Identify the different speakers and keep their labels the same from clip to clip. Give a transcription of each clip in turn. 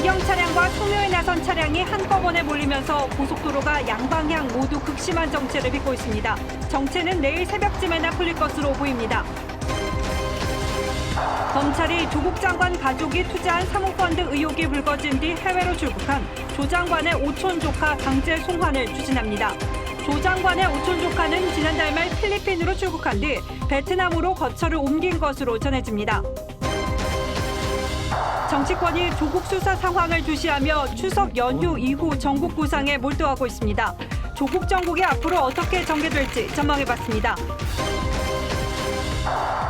Speaker 1: 일경 차량과 소묘에 나선 차량이 한꺼번에 몰리면서 고속도로가 양방향 모두 극심한 정체를 빚고 있습니다. 정체는 내일 새벽쯤에나 풀릴 것으로 보입니다. 검찰이 조국 장관 가족이 투자한 사모펀드 의혹이 불거진 뒤 해외로 출국한 조 장관의 오촌 조카 강제 송환을 추진합니다. 조 장관의 오촌 조카는 지난달 말 필리핀으로 출국한 뒤 베트남으로 거처를 옮긴 것으로 전해집니다. 정치권이 조국 수사 상황을 주시하며 추석 연휴 이후 전국 구상에 몰두하고 있습니다. 조국 정국이 앞으로 어떻게 전개될지 전망해봤습니다.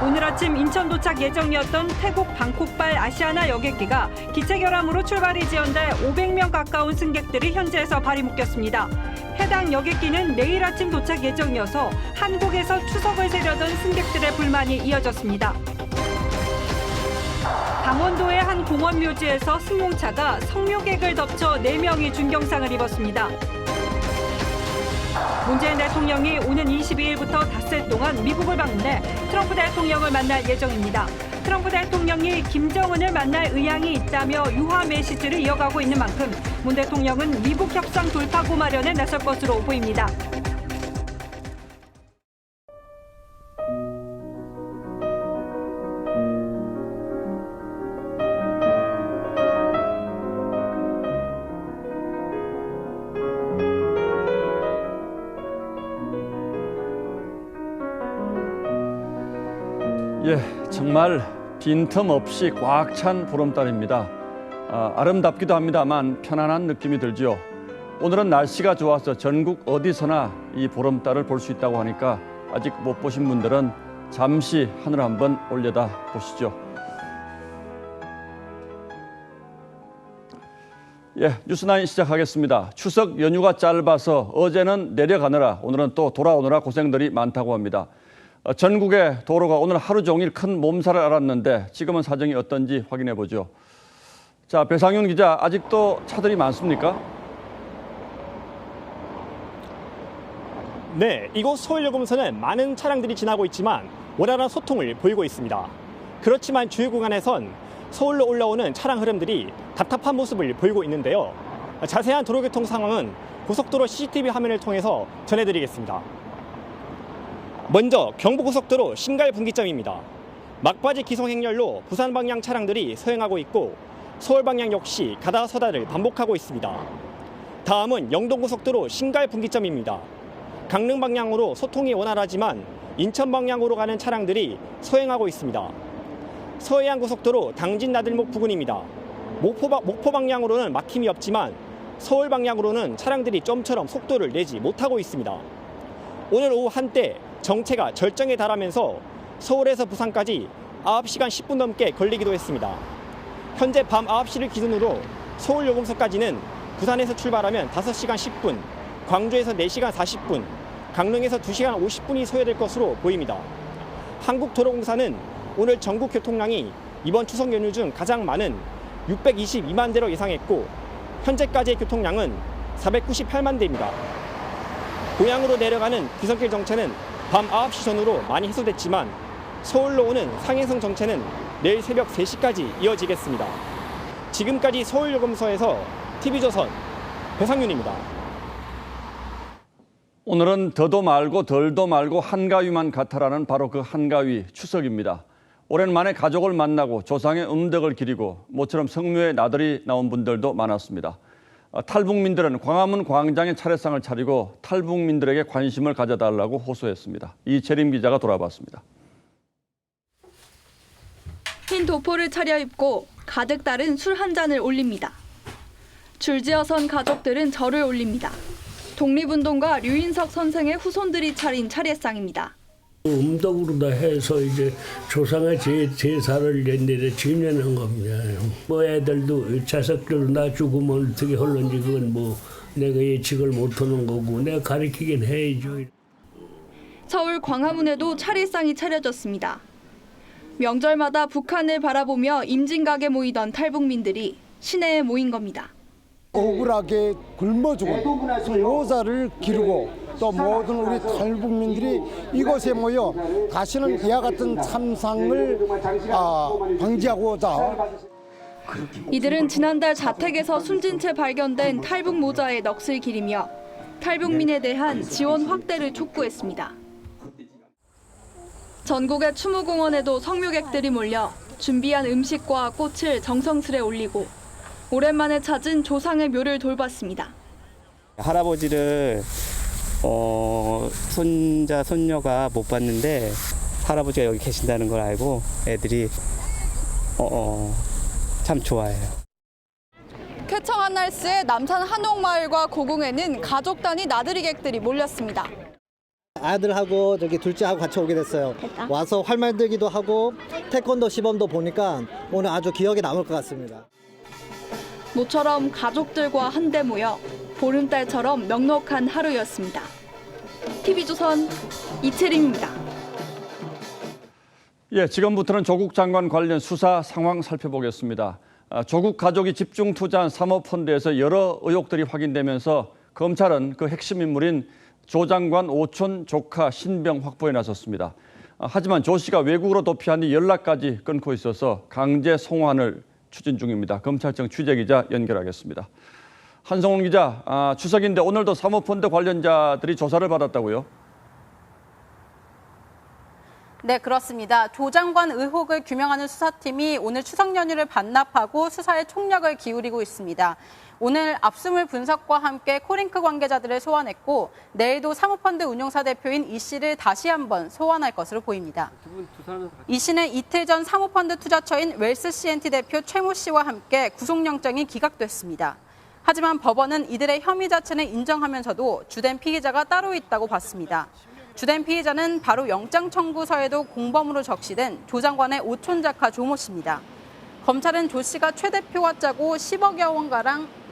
Speaker 1: 오늘 아침 인천 도착 예정이었던 태국 방콕발 아시아나 여객기가 기체 결함으로 출발이 지연돼 500명 가까운 승객들이 현지에서 발이 묶였습니다. 해당 여객기는 내일 아침 도착 예정이어서 한국에서 추석을 세려던 승객들의 불만이 이어졌습니다. 강원도의 한 공원 묘지에서 승용차가 성묘객을 덮쳐 4명이 중경상을 입었습니다. 문재인 대통령이 오는 22일부터 닷새 동안 미국을 방문해 트럼프 대통령을 만날 예정입니다. 트럼프 대통령이 김정은을 만날 의향이 있다며 유화 메시지를 이어가고 있는 만큼 문 대통령은 미국 협상 돌파구 마련에 나설 것으로 보입니다.
Speaker 2: 예, 정말 빈틈없이 꽉 찬 보름달입니다. 아름답기도 합니다만 편안한 느낌이 들지요. 오늘은 날씨가 좋아서 전국 어디서나 이 보름달을 볼 수 있다고 하니까 아직 못 보신 분들은 잠시 하늘 한번 올려다 보시죠. 예, 뉴스9 시작하겠습니다. 추석 연휴가 짧아서 어제는 내려가느라 오늘은 또 돌아오느라 고생들이 많다고 합니다. 전국의 도로가 오늘 하루 종일 큰 몸살을 앓았는데 지금은 사정이 어떤지 확인해 보죠. 자, 배상윤 기자, 아직도 차들이 많습니까?
Speaker 3: 네, 이곳 서울요금소는 많은 차량들이 지나고 있지만 원활한 소통을 보이고 있습니다. 그렇지만 주요 구간에선 서울로 올라오는 차량 흐름들이 답답한 모습을 보이고 있는데요. 자세한 도로교통 상황은 고속도로 CCTV 화면을 통해서 전해드리겠습니다. 먼저 경부고속도로 신갈 분기점입니다. 막바지 기송행렬로 부산 방향 차량들이 서행하고 있고 서울 방향 역시 가다 서다를 반복하고 있습니다. 다음은 영동고속도로 신갈 분기점입니다. 강릉 방향으로 소통이 원활하지만 인천 방향으로 가는 차량들이 서행하고 있습니다. 서해안고속도로 당진 나들목 부근입니다. 목포 방향으로는 막힘이 없지만 서울 방향으로는 차량들이 좀처럼 속도를 내지 못하고 있습니다. 오늘 오후 한때 정체가 절정에 달하면서 서울에서 부산까지 9시간 10분 넘게 걸리기도 했습니다. 현재 밤 9시를 기준으로 서울요금소까지는 부산에서 출발하면 5시간 10분, 광주에서 4시간 40분, 강릉에서 2시간 50분이 소요될 것으로 보입니다. 한국도로공사는 오늘 전국 교통량이 이번 추석 연휴 중 가장 많은 622만 대로 예상했고 현재까지의 교통량은 498만 대입니다. 고향으로 내려가는 귀성길 정체는 밤 9시 전후로 많이 해소됐지만 서울로 오는 상행성 정체는 내일 새벽 3시까지 이어지겠습니다. 지금까지 서울요금소에서 TV조선 배상윤입니다.
Speaker 2: 오늘은 더도 말고 덜도 말고 한가위만 같아라는 바로 그 한가위 추석입니다. 오랜만에 가족을 만나고 조상의 음덕을 기리고 모처럼 성묘에 나들이 나온 분들도 많았습니다. 탈북민들은 광화문 광장에 차례상을 차리고 탈북민들에게 관심을 가져달라고 호소했습니다. 이재림 기자가 돌아봤습니다.
Speaker 4: 흰 도포를 차려입고 가득 따른 술 한 잔을 올립니다. 줄지어 선 가족들은 절을 올립니다. 독립운동가 류인석 선생의 후손들이 차린 차례상입니다.
Speaker 5: 음덕으로다 해서 이제 조상의 제사를 내내 지내는 겁니다. 뭐 애들도 자석들 나 죽으면 어떻게 흘런지 그건 뭐 내가 예측을 못하는 거고 내가 가르치긴 해야죠.
Speaker 4: 서울 광화문에도 차례상이 차려졌습니다. 명절마다 북한을 바라보며 임진각에 모이던 탈북민들이 시내에 모인 겁니다.
Speaker 6: 억울하게 굶어 죽은 묘사를 기르고 또 모든 우리 탈북민들이 이곳에 모여 다시는 이와 같은 참상을 방지하고자
Speaker 4: 이들은 지난달 자택에서 숨진 채 발견된 탈북 모자의 넋을 기리며 탈북민에 대한 지원 확대를 촉구했습니다. 전국의 추모공원에도 성묘객들이 몰려 준비한 음식과 꽃을 정성스레 올리고 오랜만에 찾은 조상의 묘를 돌봤습니다.
Speaker 7: 할아버지를 손자, 손녀가 못 봤는데 할아버지가 여기 계신다는 걸 알고 애들이 참 좋아해요.
Speaker 4: 쾌청 한날스의 남산 한옥마을과 고궁에는 가족 단위 나들이객들이 몰렸습니다.
Speaker 8: 아들하고 저기 둘째하고 같이 오게 됐어요. 와서 활 만들기도 하고 태권도 시범도 보니까 오늘 아주 기억에 남을 것 같습니다.
Speaker 4: 모처럼 가족들과 한데 모여 보름달처럼 넉넉한 하루였습니다. TV조선 이채림입니다.
Speaker 2: 예, 지금부터는 조국 장관 관련 수사 상황 살펴보겠습니다. 조국 가족이 집중 투자한 사모펀드에서 여러 의혹들이 확인되면서 검찰은 그 핵심 인물인 조 장관 오촌 조카 신병 확보에 나섰습니다. 하지만 조 씨가 외국으로 도피한 뒤 연락까지 끊고 있어서 강제 송환을 추진 중입니다. 검찰청 취재기자 연결하겠습니다. 한성훈 기자, 추석인데 오늘도 사모펀드 관련자들이 조사를 받았다고요?
Speaker 9: 네, 그렇습니다. 조 장관 의혹을 규명하는 수사팀이 오늘 추석 연휴를 반납하고 수사에 총력을 기울이고 있습니다. 오늘 압수물 분석과 함께 코링크 관계자들을 소환했고 내일도 사모펀드 운용사 대표인 이 씨를 다시 한번 소환할 것으로 보입니다. 이 씨는 이틀 전 사모펀드 투자처인 웰스 C&T 대표 최모 씨와 함께 구속영장이 기각됐습니다. 하지만 법원은 이들의 혐의 자체는 인정하면서도 주된 피의자가 따로 있다고 봤습니다. 주된 피의자는 바로 영장 청구서에도 공범으로 적시된 조 장관의 오촌 작가 조모 씨입니다. 검찰은 조 씨가 최 대표와 짜고 10억여 원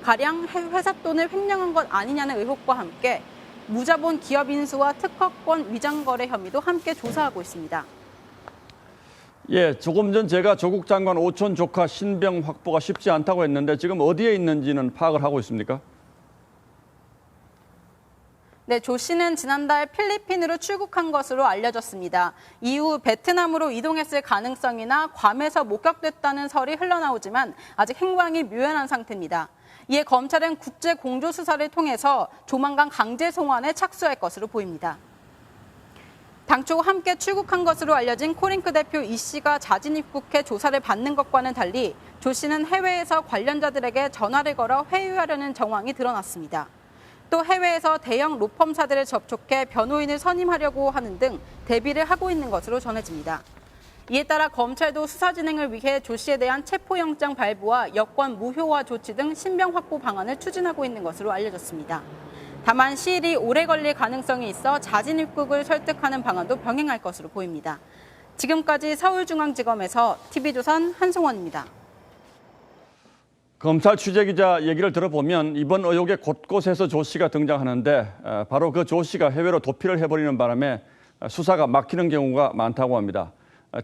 Speaker 9: 가량 회사 돈을 횡령한 것 아니냐는 의혹과 함께 무자본 기업 인수와 특허권 위장 거래 혐의도 함께 조사하고 있습니다.
Speaker 2: 예, 조금 전 제가 조국 장관 오촌 조카 신병 확보가 쉽지 않다고 했는데 지금 어디에 있는지는 파악을 하고 있습니까?
Speaker 9: 네, 조 씨는 지난달 필리핀으로 출국한 것으로 알려졌습니다. 이후 베트남으로 이동했을 가능성이나 괌에서 목격됐다는 설이 흘러나오지만 아직 행방이 묘연한 상태입니다. 이에 검찰은 국제 공조 수사를 통해서 조만간 강제 송환에 착수할 것으로 보입니다. 당초 함께 출국한 것으로 알려진 코링크 대표 이 씨가 자진 입국해 조사를 받는 것과는 달리 조 씨는 해외에서 관련자들에게 전화를 걸어 회유하려는 정황이 드러났습니다. 또 해외에서 대형 로펌사들을 접촉해 변호인을 선임하려고 하는 등 대비를 하고 있는 것으로 전해집니다. 이에 따라 검찰도 수사 진행을 위해 조 씨에 대한 체포영장 발부와 여권 무효화 조치 등 신병 확보 방안을 추진하고 있는 것으로 알려졌습니다. 다만 시일이 오래 걸릴 가능성이 있어 자진 입국을 설득하는 방안도 병행할 것으로 보입니다. 지금까지 서울중앙지검에서 TV조선 한송원입니다.
Speaker 2: 검찰 취재기자 얘기를 들어보면 이번 의혹에 곳곳에서 조 씨가 등장하는데 바로 그 조 씨가 해외로 도피를 해버리는 바람에 수사가 막히는 경우가 많다고 합니다.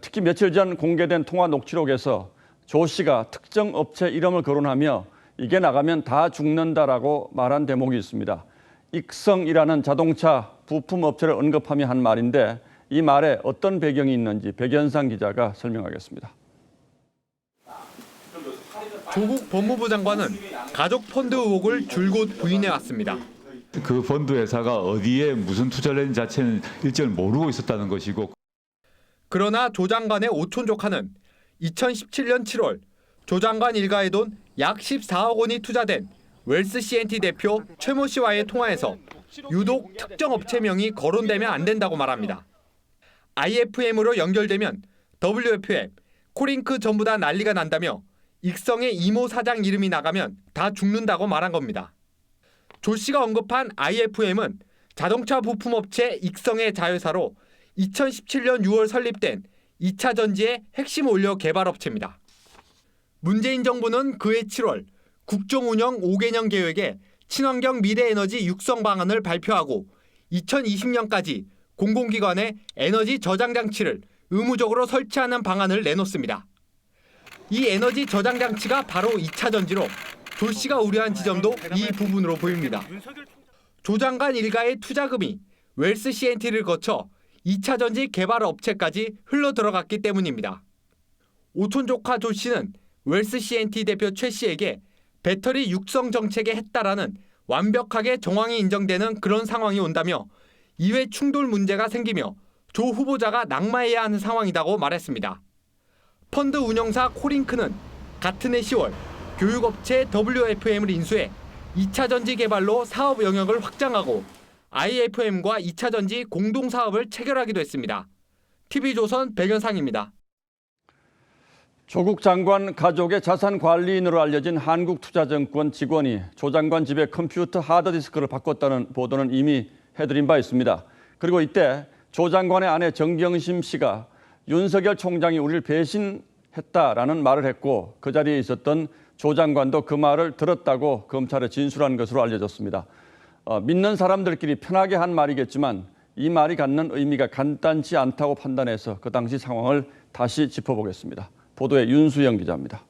Speaker 2: 특히 며칠 전 공개된 통화 녹취록에서 조 씨가 특정 업체 이름을 거론하며 이게 나가면 다 죽는다라고 말한 대목이 있습니다. 익성이라는 자동차 부품 업체를 언급하며 한 말인데 이 말에 어떤 배경이 있는지 백연상 기자가 설명하겠습니다.
Speaker 10: 조국 법무부 장관은 가족 펀드 의혹을 줄곧 부인해왔습니다.
Speaker 11: 그 펀드 회사가 어디에 무슨 투자를 했는지 자체는 일절 모르고 있었다는 것이고.
Speaker 10: 그러나 조 장관의 오촌 조카는 2017년 7월 조 장관 일가의 돈 약 14억 원이 투자된 웰스 C&T 대표 최모 씨와의 통화에서 유독 특정 업체명이 거론되면 안 된다고 말합니다. IFM으로 연결되면 WFM, 코링크 전부 다 난리가 난다며 익성의 이모 사장 이름이 나가면 다 죽는다고 말한 겁니다. 조 씨가 언급한 IFM은 자동차 부품업체 익성의 자회사로 2017년 6월 설립된 2차 전지의 핵심 원료 개발업체입니다. 문재인 정부는 그해 7월 국정운영 5개년 계획에 친환경 미래에너지 육성 방안을 발표하고 2020년까지 공공기관에 에너지 저장 장치를 의무적으로 설치하는 방안을 내놓습니다. 이 에너지 저장 장치가 바로 2차 전지로 조 씨가 우려한 지점도 이 부분으로 보입니다. 조 장관 일가의 투자금이 웰스 C&T를 거쳐 2차 전지 개발 업체까지 흘러 들어갔기 때문입니다. 오촌 조카 조 씨는 웰스 CNT 대표 최 씨에게 배터리 육성 정책에 했다라는 완벽하게 정황이 인정되는 그런 상황이 온다며 이외 충돌 문제가 생기며 조 후보자가 낙마해야 하는 상황이라고 말했습니다. 펀드 운영사 코링크는 같은 해 10월 교육업체 WFM을 인수해 2차 전지 개발로 사업 영역을 확장하고 IFM과 2차 전지 공동 사업을 체결하기도 했습니다. TV조선 백연상입니다.
Speaker 2: 조국 장관 가족의 자산 관리인으로 알려진 한국투자증권 직원이 조 장관 집에 컴퓨터 하드디스크를 바꿨다는 보도는 이미 해드린 바 있습니다. 그리고 이때 조 장관의 아내 정경심 씨가 윤석열 총장이 우리를 배신했다라는 말을 했고 그 자리에 있었던 조 장관도 그 말을 들었다고 검찰에 진술한 것으로 알려졌습니다. 믿는 사람들끼리 편하게 한 말이겠지만 이 말이 갖는 의미가 간단치 않다고 판단해서 그 당시 상황을 다시 짚어보겠습니다. 보도에 윤수영 기자입니다.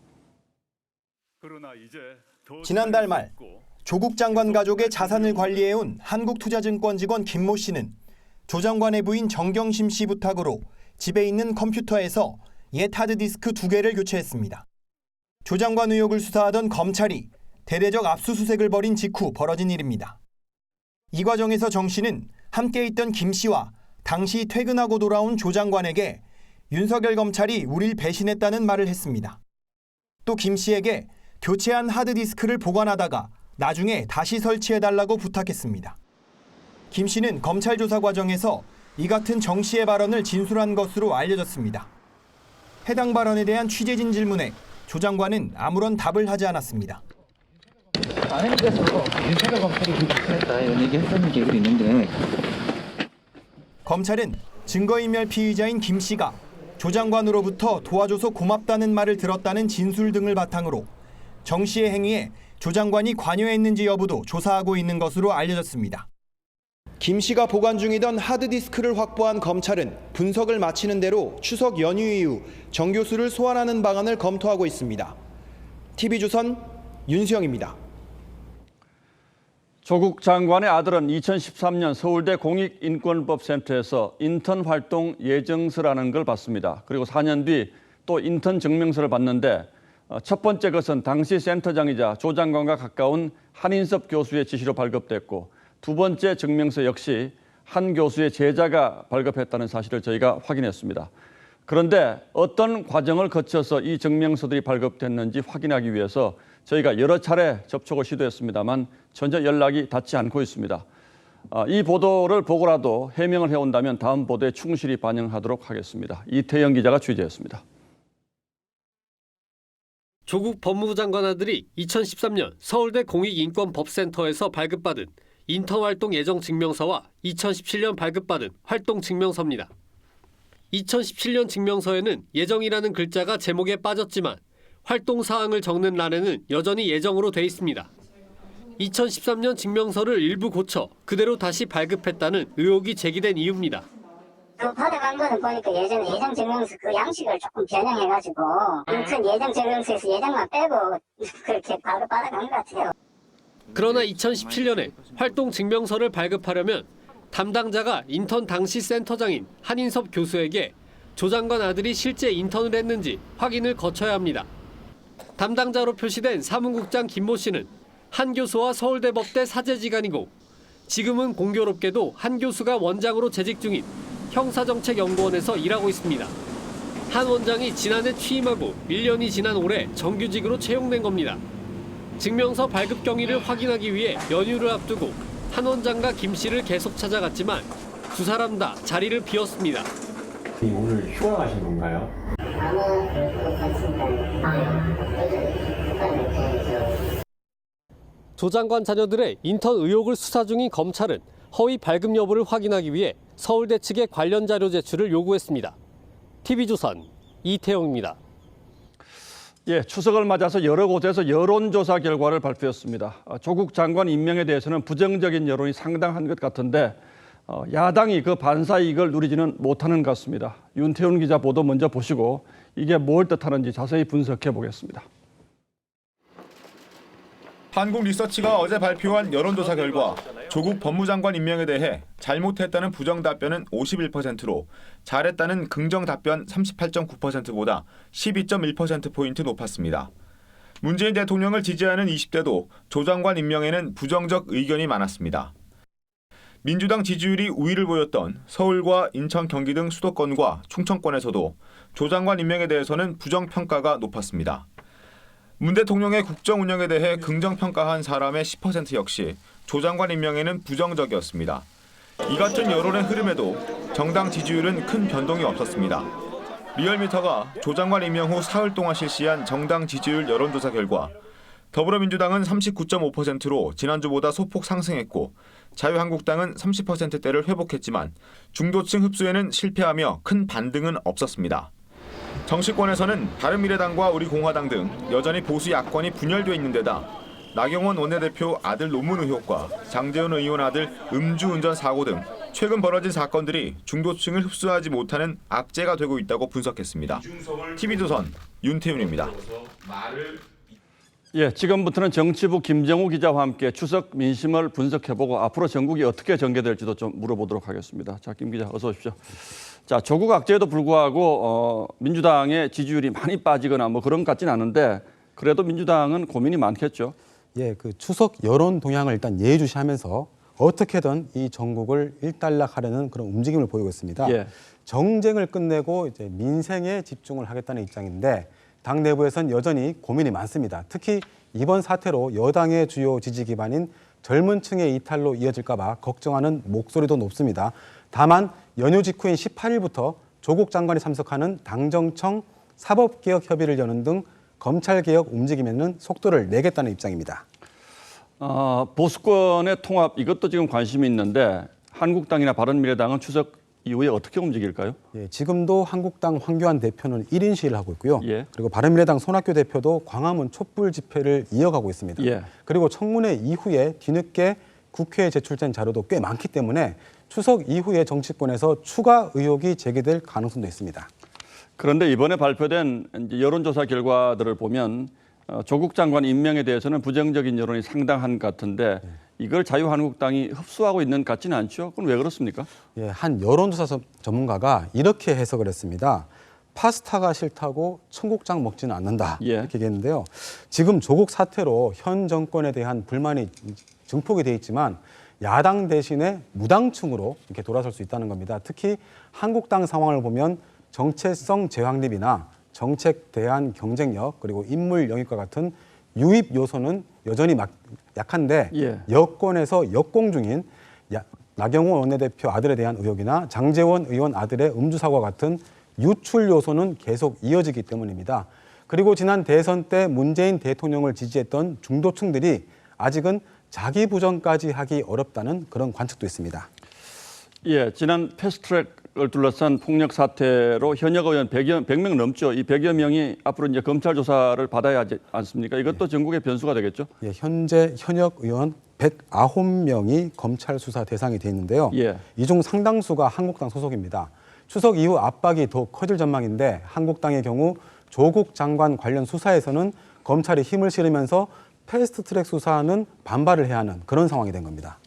Speaker 12: 지난달 말 조국 장관 가족의 자산을 관리해온 한국투자증권 직원 김모 씨는 조 장관의 부인 정경심 씨 부탁으로 집에 있는 컴퓨터에서 옛 하드디스크 2개를 교체했습니다. 조 장관 의혹을 수사하던 검찰이 대대적 압수수색을 벌인 직후 벌어진 일입니다. 이 과정에서 정 씨는 함께 있던 김 씨와 당시 퇴근하고 돌아온 조 장관에게 윤석열 검찰이 우릴 배신했다는 말을 했습니다. 또 김 씨에게 교체한 하드디스크를 보관하다가 나중에 다시 설치해달라고 부탁했습니다. 김 씨는 검찰 조사 과정에서 이 같은 정 씨의 발언을 진술한 것으로 알려졌습니다. 해당 발언에 대한 취재진 질문에 조 장관은 아무런 답을 하지 않았습니다.
Speaker 13: 아내께서 윤석열 검찰이 불출했다 이런 얘기 했다는 계획이 있는데
Speaker 12: 검찰은 증거인멸 피의자인 김 씨가 조 장관으로부터 도와줘서 고맙다는 말을 들었다는 진술 등을 바탕으로 정 씨의 행위에 조 장관이 관여했는지 여부도 조사하고 있는 것으로 알려졌습니다. 김 씨가 보관 중이던 하드디스크를 확보한 검찰은 분석을 마치는 대로 추석 연휴 이후 정 교수를 소환하는 방안을 검토하고 있습니다. TV조선 윤수영입니다.
Speaker 2: 조국 장관의 아들은 2013년 서울대 공익인권법센터에서 인턴 활동 예정서라는 걸 받습니다. 그리고 4년 뒤 또 인턴 증명서를 받는데 첫 번째 것은 당시 센터장이자 조 장관과 가까운 한인섭 교수의 지시로 발급됐고 두 번째 증명서 역시 한 교수의 제자가 발급했다는 사실을 저희가 확인했습니다. 그런데 어떤 과정을 거쳐서 이 증명서들이 발급됐는지 확인하기 위해서 저희가 여러 차례 접촉을 시도했습니다만 전혀 연락이 닿지 않고 있습니다. 이 보도를 보고라도 해명을 해온다면 다음 보도에 충실히 반영하도록 하겠습니다. 이태영 기자가 취재했습니다.
Speaker 14: 조국 법무부 장관 아들이 2013년 서울대 공익인권법센터에서 발급받은 인턴 활동 예정 증명서와 2017년 발급받은 활동 증명서입니다. 2017년 증명서에는 예정이라는 글자가 제목에 빠졌지만 활동 사항을 적는 란에는 여전히 예정으로 돼 있습니다. 2013년 증명서를 일부 고쳐 그대로 다시 발급했다는 의혹이 제기된 이유입니다.
Speaker 15: 그 받아간 거는 보니까 예전 증명서 그 양식을 조금 변형해가지고 인턴 예정 증명서에서 예정만 빼고 그렇게 바로 받아간 것 같아요.
Speaker 14: 그러나 2017년에 활동 증명서를 발급하려면 담당자가 인턴 당시 센터장인 한인섭 교수에게 조 장관 아들이 실제 인턴을 했는지 확인을 거쳐야 합니다. 담당자로 표시된 사무국장 김모 씨는 한 교수와 서울대 법대 사제지간이고 지금은 공교롭게도 한 교수가 원장으로 재직 중인 형사정책연구원에서 일하고 있습니다. 한 원장이 지난해 취임하고 1년이 지난 올해 정규직으로 채용된 겁니다. 증명서 발급 경위를 확인하기 위해 연휴를 앞두고 한 원장과 김 씨를 계속 찾아갔지만 두 사람 다 자리를 비웠습니다.
Speaker 16: 오늘 휴가 가신 건가요?
Speaker 14: 조 장관 자녀들의 인턴 의혹을 수사 중인 검찰은 허위 발급 여부를 확인하기 위해 서울대 측에 관련 자료 제출을 요구했습니다. TV조선 이태영입니다.
Speaker 2: 예, 추석을 맞아서 여러 곳에서 여론조사 결과를 발표했습니다. 조국 장관 임명에 대해서는 부정적인 여론이 상당한 것 같은데 야당이 그 반사 이익을 누리지는 못하는 것 같습니다. 윤태훈 기자 보도 먼저 보시고 이게 뭘 뜻하는지 자세히 분석해 보겠습니다.
Speaker 17: 한국리서치가 어제 발표한 여론조사 결과 조국 법무장관 임명에 대해 잘못했다는 부정 답변은 51%로 잘했다는 긍정 답변 38.9%보다 12.1%포인트 높았습니다. 문재인 대통령을 지지하는 20대도 조 장관 임명에는 부정적 의견이 많았습니다. 민주당 지지율이 우위를 보였던 서울과 인천, 경기 등 수도권과 충청권에서도 조 장관 임명에 대해서는 부정평가가 높았습니다. 문 대통령의 국정 운영에 대해 긍정평가한 사람의 10% 역시 조 장관 임명에는 부정적이었습니다. 이 같은 여론의 흐름에도 정당 지지율은 큰 변동이 없었습니다. 리얼미터가 조 장관 임명 후 사흘 동안 실시한 정당 지지율 여론조사 결과 더불어민주당은 39.5%로 지난주보다 소폭 상승했고 자유한국당은 30%대를 회복했지만 중도층 흡수에는 실패하며 큰 반등은 없었습니다. 정치권에서는 바른미래당과 우리공화당 등 여전히 보수 야권이 분열돼 있는 데다 나경원 원내대표 아들 논문 의혹과 장제원 의원 아들 음주운전 사고 등 최근 벌어진 사건들이 중도층을 흡수하지 못하는 악재가 되고 있다고 분석했습니다. TV조선 윤태윤입니다.
Speaker 2: 예, 지금부터는 정치부 김정우 기자와 함께 추석 민심을 분석해보고 앞으로 전국이 어떻게 전개될지도 좀 물어보도록 하겠습니다. 자, 김 기자 어서 오십시오. 자, 조국 악재에도 불구하고 민주당의 지지율이 많이 빠지거나 뭐 그런 것 같지는 않은데 그래도 민주당은 고민이 많겠죠.
Speaker 18: 예, 그 추석 여론 동향을 일단 예의주시하면서 어떻게든 이 전국을 일단락하려는 그런 움직임을 보이고 있습니다.
Speaker 2: 예.
Speaker 18: 정쟁을 끝내고 이제 민생에 집중을 하겠다는 입장인데 당 내부에선 여전히 고민이 많습니다. 특히 이번 사태로 여당의 주요 지지 기반인 젊은 층의 이탈로 이어질까 봐 걱정하는 목소리도 높습니다. 다만 연휴 직후인 18일부터 조국 장관이 참석하는 당정청 사법개혁 협의를 여는 등 검찰개혁 움직임에는 속도를 내겠다는 입장입니다.
Speaker 2: 보수권의 통합 이것도 지금 관심이 있는데 한국당이나 바른미래당은 추석 이후에 어떻게 움직일까요?
Speaker 18: 예, 지금도 한국당 황교안 대표는 1인 시위를 하고 있고요.
Speaker 2: 예.
Speaker 18: 그리고 바른미래당 손학규 대표도 광화문 촛불 집회를 이어가고 있습니다.
Speaker 2: 예.
Speaker 18: 그리고 청문회 이후에 뒤늦게 국회에 제출된 자료도 꽤 많기 때문에 추석 이후에 정치권에서 추가 의혹이 제기될 가능성도 있습니다.
Speaker 2: 그런데 이번에 발표된 이제 여론조사 결과들을 보면 조국 장관 임명에 대해서는 부정적인 여론이 상당한 것 같은데 이걸 자유한국당이 흡수하고 있는 것 같지는 않죠? 그건 왜 그렇습니까?
Speaker 18: 예, 한 여론조사 전문가가 이렇게 해석을 했습니다. 파스타가 싫다고 청국장 먹지는 않는다.
Speaker 2: 예.
Speaker 18: 이렇게 얘기했는데요. 지금 조국 사태로 현 정권에 대한 불만이 증폭이 돼 있지만 야당 대신에 무당층으로 이렇게 돌아설 수 있다는 겁니다. 특히 한국당 상황을 보면 정체성 재확립이나 정책 대안 경쟁력 그리고 인물 영입과 같은 유입 요소는 여전히 약한데
Speaker 2: 예.
Speaker 18: 여권에서 역공 중인 나경원 원내대표 아들에 대한 의혹이나 장제원 의원 아들의 음주 사고와 같은 유출 요소는 계속 이어지기 때문입니다. 그리고 지난 대선 때 문재인 대통령을 지지했던 중도층들이 아직은 자기 부정까지 하기 어렵다는 그런 관측도 있습니다.
Speaker 2: 예, 지난 패스트트랙을 둘러싼 폭력 사태로 현역 의원 100명 넘죠. 이 100여 명이 앞으로 이제 검찰 조사를 받아야 하지 않습니까? 이것도 전국의 변수가 되겠죠?
Speaker 18: 예, 현재 현역 의원 109명이 검찰 수사 대상이 돼 있는데요.
Speaker 2: 예.
Speaker 18: 이 중 상당수가 한국당 소속입니다. 추석 이후 압박이 더 커질 전망인데 한국당의 경우 조국 장관 관련 수사에서는 검찰이 힘을 실으면서 패스트트랙 수사는 반발을 해야 하는 그런 상황이 된 겁니다.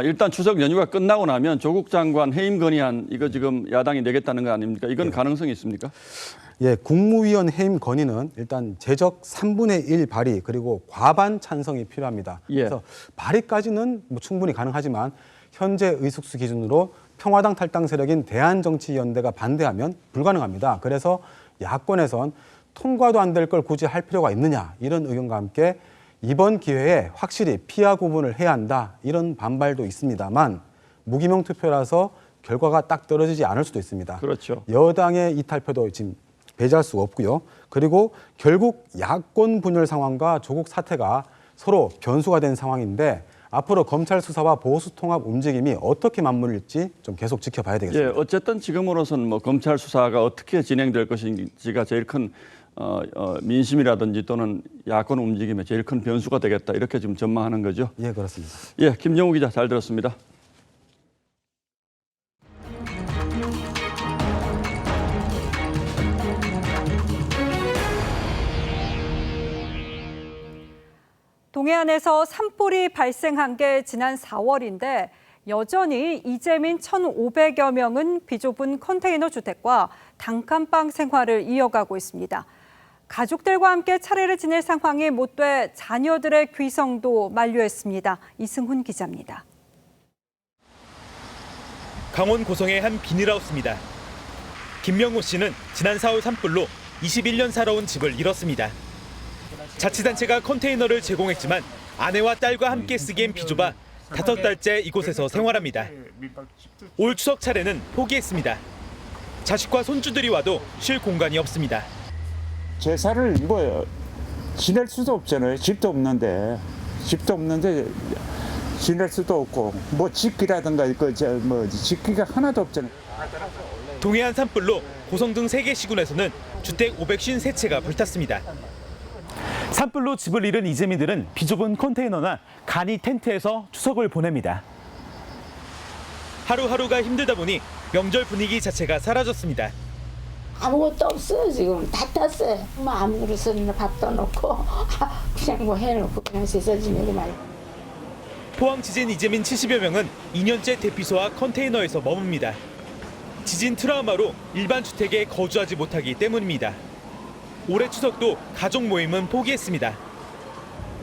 Speaker 2: 일단 추석 연휴가 끝나고 나면 조국 장관 해임 건의안 이거 지금 야당이 내겠다는 거 아닙니까? 이건 가능성이 있습니까?
Speaker 18: 예, 국무위원 해임 건의는 일단 제적 3분의 1 발의 그리고 과반 찬성이 필요합니다.
Speaker 2: 예.
Speaker 18: 그래서 발의까지는 뭐 충분히 가능하지만 현재 의석수 기준으로 평화당 탈당 세력인 대한정치연대가 반대하면 불가능합니다. 그래서 야권에선 통과도 안 될 걸 굳이 할 필요가 있느냐 이런 의견과 함께 이번 기회에 확실히 피하 구분을 해야 한다 이런 반발도 있습니다만 무기명 투표라서 결과가 딱 떨어지지 않을 수도 있습니다.
Speaker 2: 그렇죠.
Speaker 18: 여당의 이탈표도 지금 배제할 수가 없고요. 그리고 결국 야권 분열 상황과 조국 사태가 서로 변수가 된 상황인데 앞으로 검찰 수사와 보수 통합 움직임이 어떻게 맞물릴지 좀 계속 지켜봐야 되겠습니다.
Speaker 2: 예, 어쨌든 지금으로서는 뭐 검찰 수사가 어떻게 진행될 것인지가 제일 큰 민심이라든지 또는 야권 움직임의 제일 큰 변수가 되겠다 이렇게 지금 전망하는 거죠.
Speaker 18: 예, 그렇습니다.
Speaker 2: 예, 김정우 기자 잘 들었습니다.
Speaker 1: 동해안에서 산불이 발생한 게 지난 4월인데 여전히 이재민 1,500여 명은 비좁은 컨테이너 주택과 단칸방 생활을 이어가고 있습니다. 가족들과 함께 차례를 지낼 상황이 못 돼 자녀들의 귀성도 만류했습니다. 이승훈 기자입니다.
Speaker 19: 강원 고성의 한 비닐하우스입니다. 김명호 씨는 지난 4월 산불로 21년 살아온 집을 잃었습니다. 자치단체가 컨테이너를 제공했지만 아내와 딸과 함께 쓰기엔 비좁아 5달째 이곳에서 생활합니다. 올 추석 차례는 포기했습니다. 자식과 손주들이 와도 쉴 공간이 없습니다.
Speaker 20: 제사를 이거 지낼 수도 없잖아요. 집도 없는데 지낼 수도 없고 뭐 집기라든가 집기가 하나도 없잖아요.
Speaker 19: 동해안 산불로 고성 등 3개 시군에서는 주택 553채가 불탔습니다. 산불로 집을 잃은 이재민들은 비좁은 컨테이너나 간이 텐트에서 추석을 보냅니다. 하루하루가 힘들다 보니 명절 분위기 자체가 사라졌습니다.
Speaker 21: 아무것도 없어요. 지금 다 탔어요. 뭐 아무 그릇이나 밥도 넣고 그냥 뭐 해놓고 그냥 씻어 지내고 말고.
Speaker 19: 포항 지진 이재민 70여 명은 2년째 대피소와 컨테이너에서 머뭅니다. 지진 트라우마로 일반 주택에 거주하지 못하기 때문입니다. 올해 추석도 가족 모임은 포기했습니다.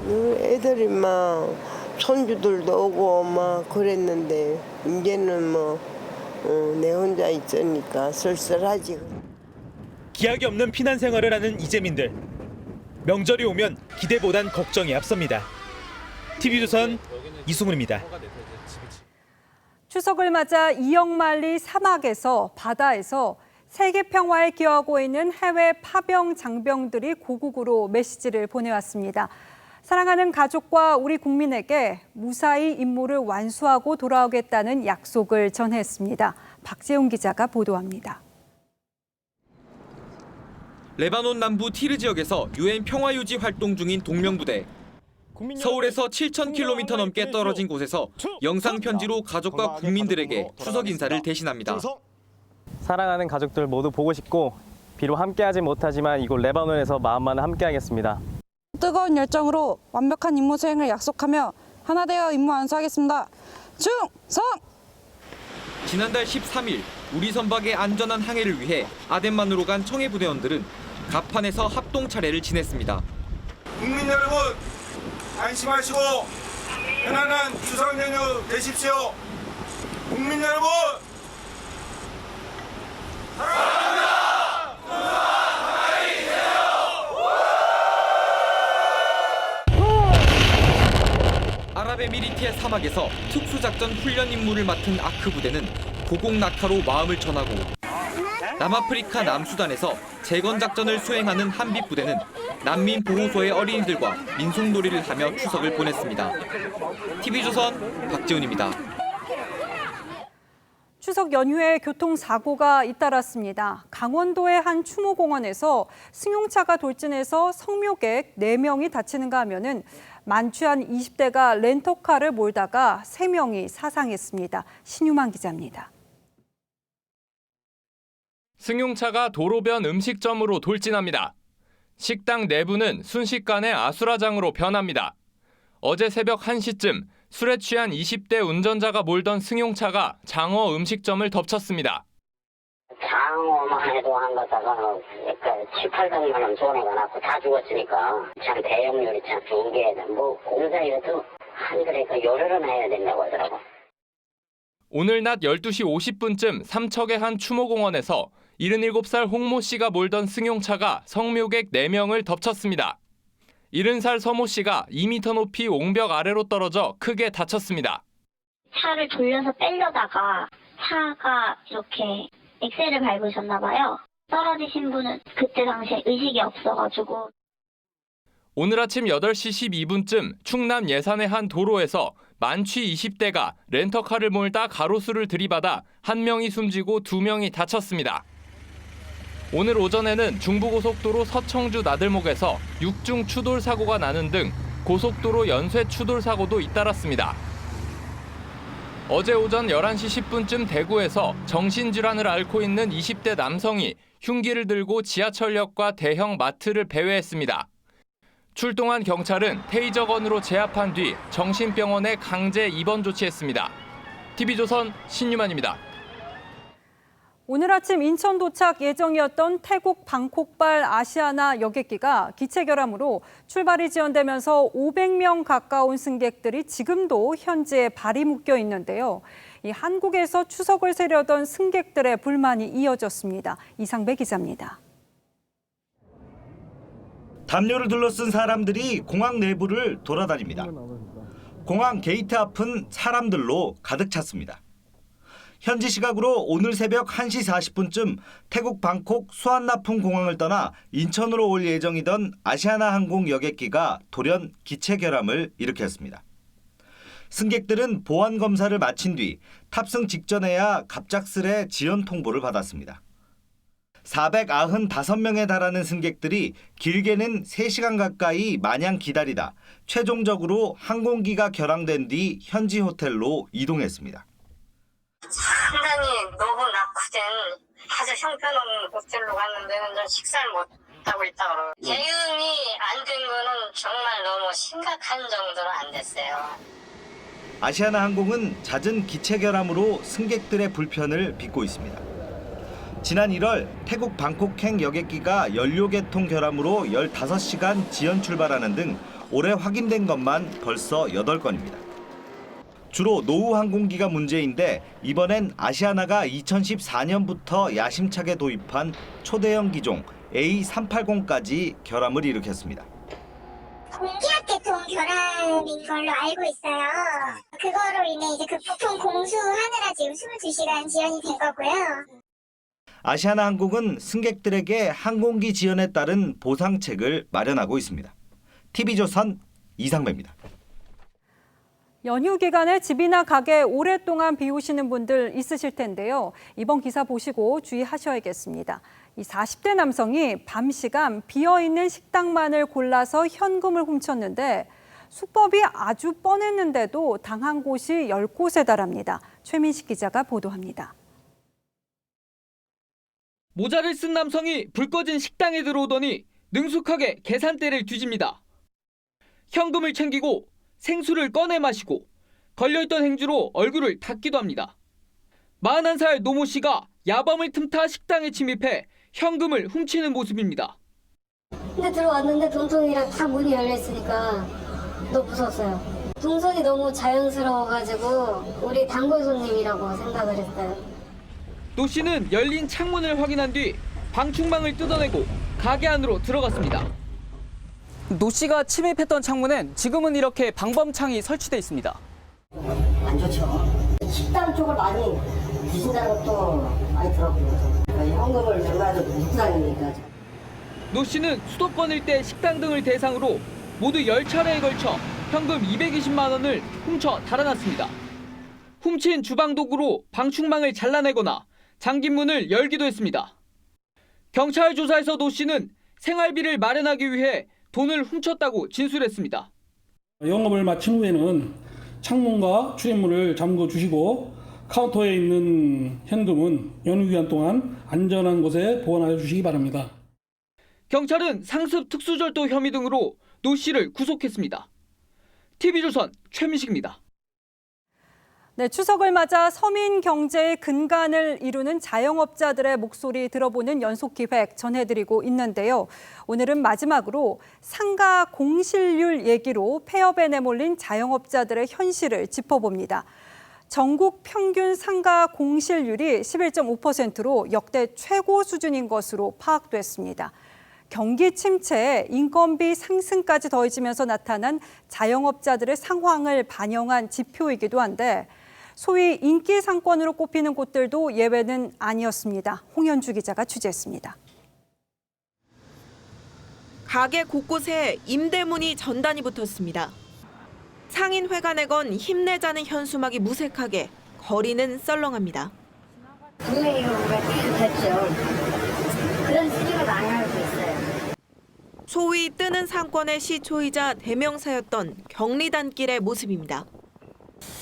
Speaker 22: 애들이 막 손주들도 오고 막 그랬는데 이제는 뭐 내 혼자 있으니까 쓸쓸하지.
Speaker 19: 기약이 없는 피난 생활을 하는 이재민들. 명절이 오면 기대보단 걱정이 앞섭니다. TV조선 이승훈입니다.
Speaker 1: 추석을 맞아 이역만리 사막에서 바다에서 세계 평화에 기여하고 있는 해외 파병 장병들이 고국으로 메시지를 보내왔습니다. 사랑하는 가족과 우리 국민에게 무사히 임무를 완수하고 돌아오겠다는 약속을 전했습니다. 박재용 기자가 보도합니다.
Speaker 23: 레바논 남부 티르 지역에서 유엔 평화유지 활동 중인 동명부대. 서울에서 7,000km 넘게 떨어진 곳에서 영상 편지로 가족과 국민들에게 추석 인사를 대신합니다.
Speaker 24: 사랑하는 가족들 모두 보고 싶고 비록 함께하지 못하지만 이곳 레바논에서 마음만은 함께하겠습니다.
Speaker 25: 뜨거운 열정으로 완벽한 임무 수행을 약속하며 하나 되어 임무 완수하겠습니다. 충성!
Speaker 23: 지난달 13일 우리 선박의 안전한 항해를 위해 아덴만으로 간 청해부대원들은 갑판에서 합동 차례를 지냈습니다.
Speaker 26: 국민 여러분 안심하시고 편안한 추석 연휴 되십시오. 국민 여러분 사랑합니다.
Speaker 23: 아랍에미리트의 사막에서 특수작전 훈련 임무를 맡은 아크 부대는 고공 낙하로 마음을 전하고 남아프리카 남수단에서 재건 작전을 수행하는 한빛 부대는 난민 보호소의 어린이들과 민속놀이를 하며 추석을 보냈습니다. TV조선 박지훈입니다.
Speaker 1: 추석 연휴에 교통사고가 잇따랐습니다. 강원도의 한 추모공원에서 승용차가 돌진해서 성묘객 4명이 다치는가 하면은 만취한 20대가 렌터카를 몰다가 3명이 사상했습니다. 신유만 기자입니다.
Speaker 27: 승용차가 도로변 음식점으로 돌진합니다. 식당 내부는 순식간에 아수라장으로 변합니다. 어제 새벽 1시쯤 술에 취한 20대 운전자가 몰던 승용차가 장어 음식점을 덮쳤습니다.
Speaker 15: 장어만 해도 한 거다가 7, 800만 원 손해가 났고 다 죽었으니까 참 대형률이 참 좋은 게 뭐 공사여도 한 그러니까 요리를 해야 된다고 하더라고.
Speaker 27: 오늘 낮 12시 50분쯤 삼척의 한 추모공원에서 77살 홍모 씨가 몰던 승용차가 성묘객 4명을 덮쳤습니다. 70살 서모 씨가 2m 높이 옹벽 아래로 떨어져 크게 다쳤습니다.
Speaker 28: 차를 돌려서 빼려다가 차가 이렇게 엑셀을 밟으셨나 봐요. 떨어지신 분은 그때 당시에 의식이 없어가지고.
Speaker 27: 오늘 아침 8시 12분쯤 충남 예산의 한 도로에서 만취 20대가 렌터카를 몰다 가로수를 들이받아 1명이 숨지고 2명이 다쳤습니다. 오늘 오전에는 중부고속도로 서청주 나들목에서 6중 추돌 사고가 나는 등 고속도로 연쇄 추돌 사고도 잇따랐습니다. 어제 오전 11시 10분쯤 대구에서 정신질환을 앓고 있는 20대 남성이 흉기를 들고 지하철역과 대형 마트를 배회했습니다. 출동한 경찰은 테이저건으로 제압한 뒤 정신병원에 강제 입원 조치했습니다. TV조선 신유만입니다.
Speaker 1: 오늘 아침 인천 도착 예정이었던 태국 방콕발 아시아나 여객기가 기체 결함으로 출발이 지연되면서 500명 가까운 승객들이 지금도 현지에 발이 묶여 있는데요. 이 한국에서 추석을 세려던 승객들의 불만이 이어졌습니다. 이상배 기자입니다.
Speaker 3: 담요를 둘러쓴 사람들이 공항 내부를 돌아다닙니다. 공항 게이트 앞은 사람들로 가득 찼습니다. 현지 시각으로 오늘 새벽 1시 40분쯤 태국 방콕 수완나푼 공항을 떠나 인천으로 올 예정이던 아시아나 항공 여객기가 돌연 기체 결함을 일으켰습니다. 승객들은 보안 검사를 마친 뒤 탑승 직전에야 갑작스레 지연 통보를 받았습니다. 495명에 달하는 승객들이 길게는 3시간 가까이 마냥 기다리다 최종적으로 항공기가 결항된 뒤 현지 호텔로 이동했습니다.
Speaker 28: 상당히 너무 낙후된 아주 형편없는 호텔로 갔는데 는 식사를 못 하고 있다 그러고 대응이 안 된 거는 정말 너무 심각한 정도로 안 됐어요.
Speaker 3: 아시아나 항공은 잦은 기체 결함으로 승객들의 불편을 빚고 있습니다. 지난 1월 태국 방콕행 여객기가 연료 개통 결함으로 15시간 지연 출발하는 등 올해 확인된 것만 벌써 8건입니다. 주로 노후 항공기가 문제인데 이번엔 아시아나가 2014년부터 야심차게 도입한 초대형 기종 A380까지 결함을 일으켰습니다.
Speaker 28: 공기압 계통 결함인 걸로 알고 있어요. 그거로 인해 이제 그 부품 공수하느라 지금 22시간 지연이 된 거고요.
Speaker 3: 아시아나 항공은 승객들에게 항공기 지연에 따른 보상책을 마련하고 있습니다. TV조선 이상배입니다.
Speaker 1: 연휴 기간에 집이나 가게 오랫동안 비우시는 분들 있으실 텐데요. 이번 기사 보시고 주의하셔야겠습니다. 이 40대 남성이 밤 시간 비어있는 식당만을 골라서 현금을 훔쳤는데 수법이 아주 뻔했는데도 당한 곳이 10곳에 달합니다. 최민식 기자가 보도합니다.
Speaker 4: 모자를 쓴 남성이 불 꺼진 식당에 들어오더니 능숙하게 계산대를 뒤집니다. 현금을 챙기고 생수를 꺼내 마시고 걸려있던 행주로 얼굴을 닦기도 합니다. 41살 노모 씨가 야밤을 틈타 식당에 침입해 현금을 훔치는 모습입니다.
Speaker 28: 근데 들어왔는데 돈통이랑 다 문이 열려있으니까 너무 무서웠어요. 동선이 너무 자연스러워가지고 우리 단골 손님이라고 생각을 했어요.
Speaker 4: 노 씨는 열린 창문을 확인한 뒤 방충망을 뜯어내고 가게 안으로 들어갔습니다. 노 씨가 침입했던 창문엔 지금은 이렇게 방범창이 설치돼 있습니다.
Speaker 28: 안 좋죠. 식당 쪽을 많이 부신다는 것도 많이 들었고요. 현금을 얼마나 못 다니니까.
Speaker 4: 노 씨는 수도권일 대 식당 등을 대상으로 모두 10차례에 걸쳐 현금 220만 원을 훔쳐 달아났습니다. 훔친 주방 도구로 방충망을 잘라내거나 잠긴 문을 열기도 했습니다. 경찰 조사에서 노 씨는 생활비를 마련하기 위해 돈을 훔쳤다고 진술했습니다.
Speaker 5: 영업을 마친 후에는 창문과 출입문을 잠궈 주시고 카운터에 있는 현금은 연휴 기간 동안 안전한 곳에 보관하여 주시기 바랍니다.
Speaker 4: 경찰은 상습 특수절도 혐의 등으로 노 씨를 구속했습니다. TV조선 최민식입니다.
Speaker 1: 네, 추석을 맞아 서민 경제의 근간을 이루는 자영업자들의 목소리 들어보는 연속기획 전해드리고 있는데요. 오늘은 마지막으로 상가 공실률 얘기로 폐업에 내몰린 자영업자들의 현실을 짚어봅니다. 전국 평균 상가 공실률이 11.5%로 역대 최고 수준인 것으로 파악됐습니다. 경기 침체에 인건비 상승까지 더해지면서 나타난 자영업자들의 상황을 반영한 지표이기도 한데 소위 인기 상권으로 꼽히는 곳들도 예외는 아니었습니다. 홍현주 기자가 취재했습니다.
Speaker 6: 가게 곳곳에 임대문이 전단이 붙었습니다. 상인회관에 건 힘내자는 현수막이 무색하게, 거리는 썰렁합니다.
Speaker 28: 분명히 우리가 됐죠. 그런 수준을 안 알고 있어요.
Speaker 6: 소위 뜨는 상권의 시초이자 대명사였던 경리단길의 모습입니다.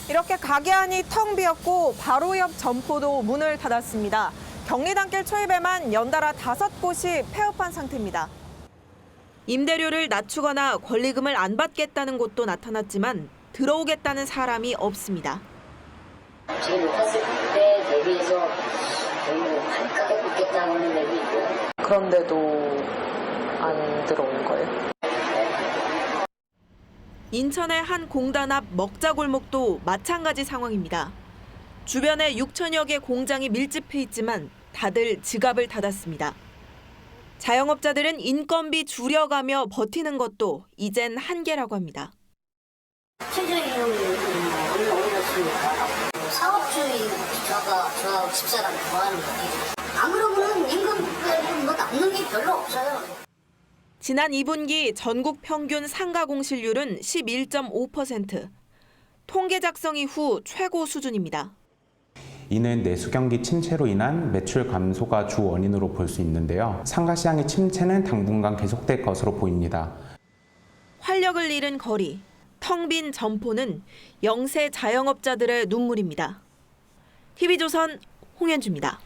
Speaker 6: 이렇게 가게 안이 텅 비었고 바로 옆 점포도 문을 닫았습니다. 경리단길 초입에만 연달아 5곳이 폐업한 상태입니다. 임대료를 낮추거나 권리금을 안 받겠다는 곳도 나타났지만 들어오겠다는 사람이 없습니다.
Speaker 15: 지금 못했을 때 대비해서 반값에 붙겠다는 데도 있고.
Speaker 6: 그런데도 안 들어온 거예요? 인천의 한 공단 앞 먹자골목도 마찬가지 상황입니다. 주변에 6천여 개 공장이 밀집해 있지만 다들 지갑을 닫았습니다. 자영업자들은 인건비 줄여가며 버티는 것도 이젠 한계라고 합니다.
Speaker 15: 최저임금이 얼마 올랐으니까 사업주의자가 저하고 집사람 좋아하는 거지. 안 그러면 임금 뭐 남는 게 별로 없어요.
Speaker 6: 지난 2분기 전국 평균 상가 공실률은 11.5%. 통계 작성 이후 최고 수준입니다.
Speaker 7: 이는 내수 경기 침체로 인한 매출 감소가 주 원인으로 볼 수 있는데요. 상가 시장의 침체는 당분간 계속될 것으로 보입니다.
Speaker 6: 활력을 잃은 거리, 텅 빈 점포는 영세 자영업자들의 눈물입니다. TV조선 홍현주입니다.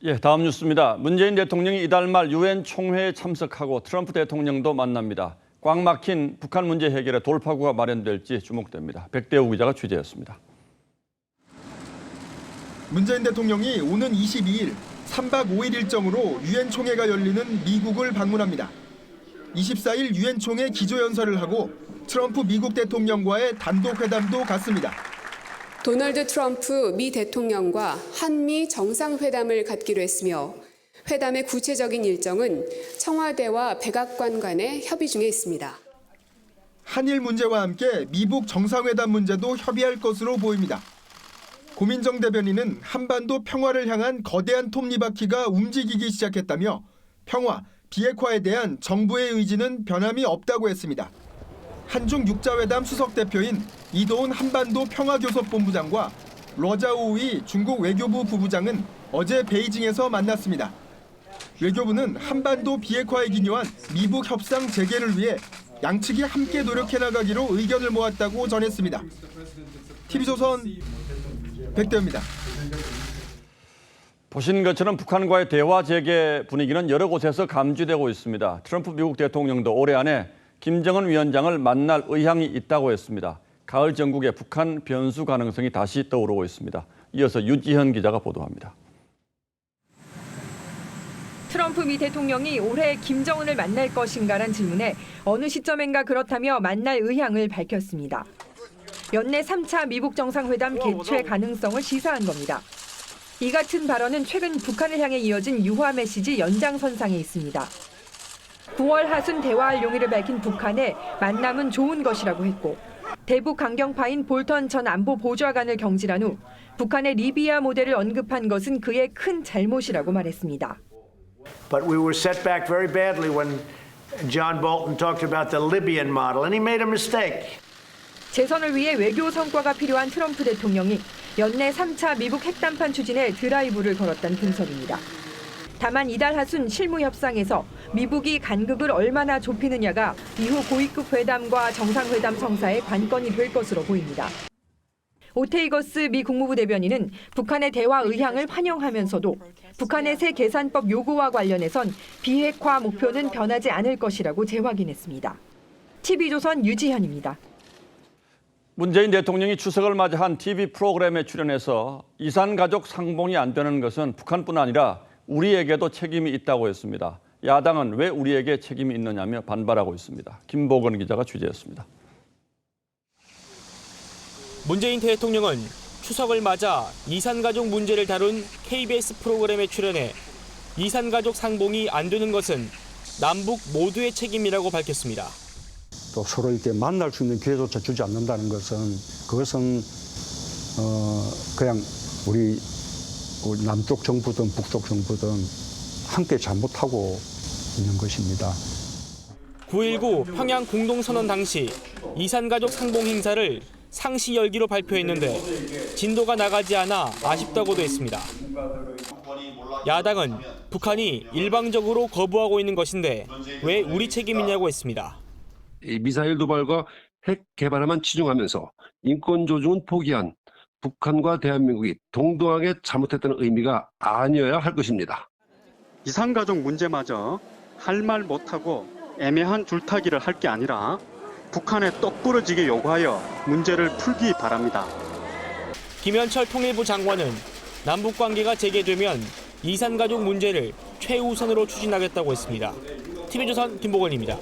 Speaker 2: 예, 다음 뉴스입니다. 문재인 대통령이 이달 말 유엔 총회에 참석하고 트럼프 대통령도 만납니다. 꽉 막힌 북한 문제 해결에 돌파구가 마련될지 주목됩니다. 백대우 기자가 취재했습니다.
Speaker 8: 문재인 대통령이 오는 22일 3박 5일 일정으로 유엔 총회가 열리는 미국을 방문합니다. 24일 유엔 총회 기조연설을 하고 트럼프 미국 대통령과의 단독 회담도 갖습니다.
Speaker 9: 도널드 트럼프 미 대통령과 한미 정상회담을 갖기로 했으며 회담의 구체적인 일정은 청와대와 백악관 간의 협의 중에 있습니다.
Speaker 8: 한일 문제와 함께 미북 정상회담 문제도 협의할 것으로 보입니다. 고민정 대변인은 한반도 평화를 향한 거대한 톱니바퀴가 움직이기 시작했다며 평화, 비핵화에 대한 정부의 의지는 변함이 없다고 했습니다. 한중 육자회담 수석대표인 이도훈 한반도 평화교섭본부장과 러자오우이 중국 외교부 부부장은 어제 베이징에서 만났습니다. 외교부는 한반도 비핵화에 기여한 미북 협상 재개를 위해 양측이 함께 노력해 나가기로 의견을 모았다고 전했습니다. TV조선 백대우입니다.
Speaker 2: 보신 것처럼 북한과의 대화 재개 분위기는 여러 곳에서 감지되고 있습니다. 트럼프 미국 대통령도 올해 안에 김정은 위원장을 만날 의향이 있다고 했습니다. 가을 전국에 북한 변수 가능성이 다시 떠오르고 있습니다. 이어서 유지현 기자가 보도합니다.
Speaker 1: 트럼프 미 대통령이 올해 김정은을 만날 것인가란 질문에 어느 시점인가 그렇다며 만날 의향을 밝혔습니다. 연내 3차 미북 정상회담 개최 가능성을 시사한 겁니다. 이 같은 발언은 최근 북한을 향해 이어진 유화 메시지 연장선상에 있습니다. 9월 하순 대화할 용의를 밝힌 북한의 만남은 좋은 것이라고 했고 대북 강경파인 볼턴 전 안보 보좌관을 경질한 후 북한의 리비아 모델을 언급한 것은 그의 큰 잘못이라고 말했습니다.
Speaker 10: But we were set back very badly when John Bolton talked about the Libyan model, and he made a mistake.
Speaker 1: 재선을 위해 외교 성과가 필요한 트럼프 대통령이 연내 3차 미북 핵담판 추진에 드라이브를 걸었다는 분석입니다. 다만 이달 하순 실무 협상에서 미북이 간극을 얼마나 좁히느냐가 이후 고위급 회담과 정상회담 성사의 관건이 될 것으로 보입니다. 오테이거스 미 국무부 대변인은 북한의 대화 의향을 환영하면서도 북한의 새 계산법 요구와 관련해선 비핵화 목표는 변하지 않을 것이라고 재확인했습니다. TV조선 유지현입니다.
Speaker 2: 문재인 대통령이 추석을 맞이한 TV 프로그램에 출연해서 이산가족 상봉이 안 되는 것은 북한뿐 아니라 우리에게도 책임이 있다고 했습니다. 야당은 왜 우리에게 책임이 있느냐며 반발하고 있습니다. 김보건 기자가 취재했습니다.
Speaker 11: 문재인 대통령은 추석을 맞아 이산가족 문제를 다룬 KBS 프로그램에 출연해 이산가족 상봉이 안 되는 것은 남북 모두의 책임이라고 밝혔습니다.
Speaker 12: 또 서로 이렇게 만날 수 있는 기회조차 주지 않는다는 것은 그것은 그냥 우리 남쪽 정부든 북쪽 정부든 함께 잘못하고 있는 것입니다.
Speaker 11: 9.19 평양 공동선언 당시 이산가족 상봉 행사를 상시 열기로 발표했는데 진도가 나가지 않아 아쉽다고도 했습니다. 야당은 북한이 일방적으로 거부하고 있는 것인데 왜 우리 책임이냐고 했습니다.
Speaker 13: 미사일 도발과 핵 개발에만 치중하면서 인권 조중은 포기한 북한과 대한민국이 동등하게 잘못했다는 의미가 아니어야 할 것입니다.
Speaker 16: 이산가족 문제마저
Speaker 12: 할 말 못하고 애매한 줄타기를 할 게 아니라 북한에 똑부러지게 요구하여 문제를 풀기 바랍니다.
Speaker 11: 김현철 통일부 장관은 남북 관계가 재개되면 이산 가족 문제를 최우선으로 추진하겠다고 했습니다. TV조선 김보건입니다.